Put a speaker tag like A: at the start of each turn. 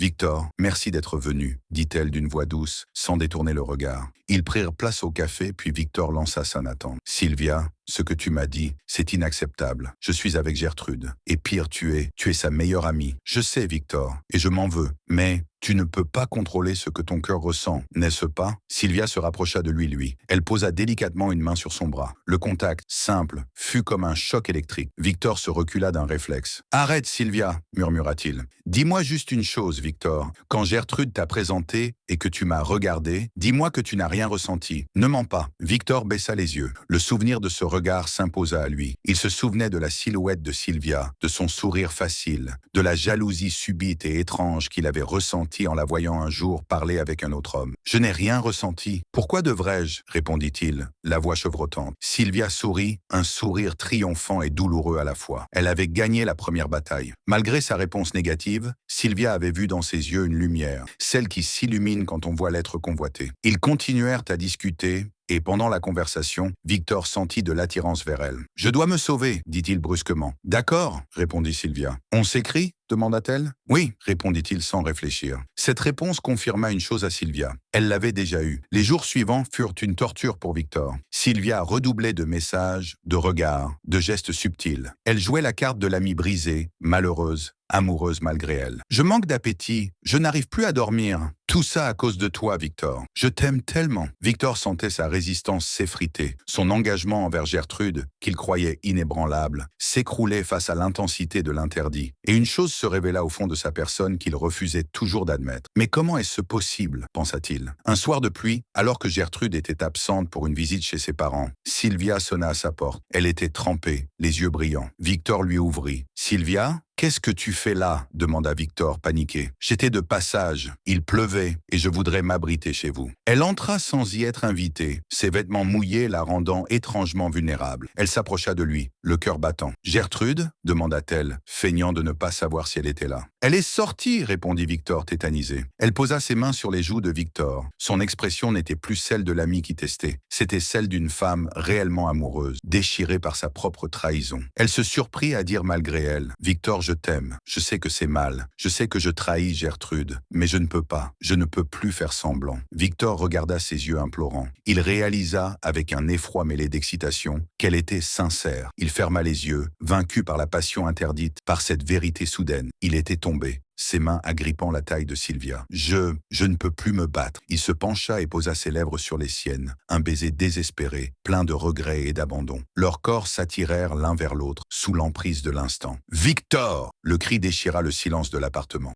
A: Victor, merci d'être venu, dit-elle d'une voix douce, sans détourner le regard. Ils prirent place au café, puis Victor lança sa attente. Sylvia, ce que tu m'as dit, c'est inacceptable. Je suis avec Gertrude. Et pire, tu es sa meilleure amie. Je sais, Victor, et je m'en veux. Mais tu ne peux pas contrôler ce que ton cœur ressent, n'est-ce pas? Sylvia se rapprocha de lui. Elle posa délicatement une main sur son bras. Le contact, simple, fut comme un choc électrique. Victor se recula d'un réflexe. « Arrête, Sylvia !» murmura-t-il. « Dis-moi juste une chose, Victor. Quand Gertrude t'a présenté et que tu m'as regardé, dis-moi que tu n'as rien ressenti. Ne mens pas. » Victor baissa les yeux. Le souvenir de ce regard s'imposa à lui. Il se souvenait de la silhouette de Sylvia, de son sourire facile, de la jalousie subite et étrange qu'il avait ressentie en la voyant un jour parler avec un autre homme. « Je n'ai rien ressenti. Pourquoi devrais-je » répondit-il, la voix chevrotante. Sylvia sourit, un sourire triomphant et douloureux à la fois. Elle avait gagné la première bataille. Malgré sa réponse négative, Sylvia avait vu dans ses yeux une lumière, celle qui s'illumine quand on voit l'être convoité. Ils continuèrent à discuter, et pendant la conversation, Victor sentit de l'attirance vers elle. « Je dois me sauver, dit-il brusquement. « D'accord, répondit Sylvia. « On s'écrit » demanda-t-elle. « Oui, répondit-il sans réfléchir. Cette réponse confirma une chose à Sylvia. Elle l'avait déjà eue. Les jours suivants furent une torture pour Victor. Sylvia redoublait de messages, de regards, de gestes subtils. Elle jouait la carte de l'amie brisée, malheureuse, amoureuse malgré elle. « Je manque d'appétit, je n'arrive plus à dormir. Tout ça à cause de toi, Victor. Je t'aime tellement. » Victor sentait sa résistance s'effriter. Son engagement envers Gertrude, qu'il croyait inébranlable, s'écroulait face à l'intensité de l'interdit. Et une chose se révéla au fond de sa personne qu'il refusait toujours d'admettre. « Mais comment est-ce possible ?» pensa-t-il. Un soir de pluie, alors que Gertrude était absente pour une visite chez ses parents, Sylvia sonna à sa porte. Elle était trempée, les yeux brillants. Victor lui ouvrit. « Sylvia ? » « Qu'est-ce que tu fais là ?» demanda Victor, paniqué. « J'étais de passage. Il pleuvait et je voudrais m'abriter chez vous. » Elle entra sans y être invitée, ses vêtements mouillés la rendant étrangement vulnérable. Elle s'approcha de lui, le cœur battant. « Gertrude ?» demanda-t-elle, feignant de ne pas savoir si elle était là. « Elle est sortie !» répondit Victor, tétanisé. Elle posa ses mains sur les joues de Victor. Son expression n'était plus celle de l'ami qui testait. C'était celle d'une femme réellement amoureuse, déchirée par sa propre trahison. Elle se surprit à dire malgré elle, « Victor, je t'aime. Je sais que c'est mal. Je sais que je trahis Gertrude. Mais je ne peux pas. Je ne peux plus faire semblant. » Victor regarda ses yeux implorants. Il réalisa, avec un effroi mêlé d'excitation, qu'elle était sincère. Il ferma les yeux, vaincu par la passion interdite, par cette vérité soudaine. Il était tombé, ses mains agrippant la taille de Sylvia. « Je ne peux plus me battre. » Il se pencha et posa ses lèvres sur les siennes. Un baiser désespéré, plein de regrets et d'abandon. Leurs corps s'attirèrent l'un vers l'autre, sous l'emprise de l'instant. « Victor !» Le cri déchira le silence de l'appartement.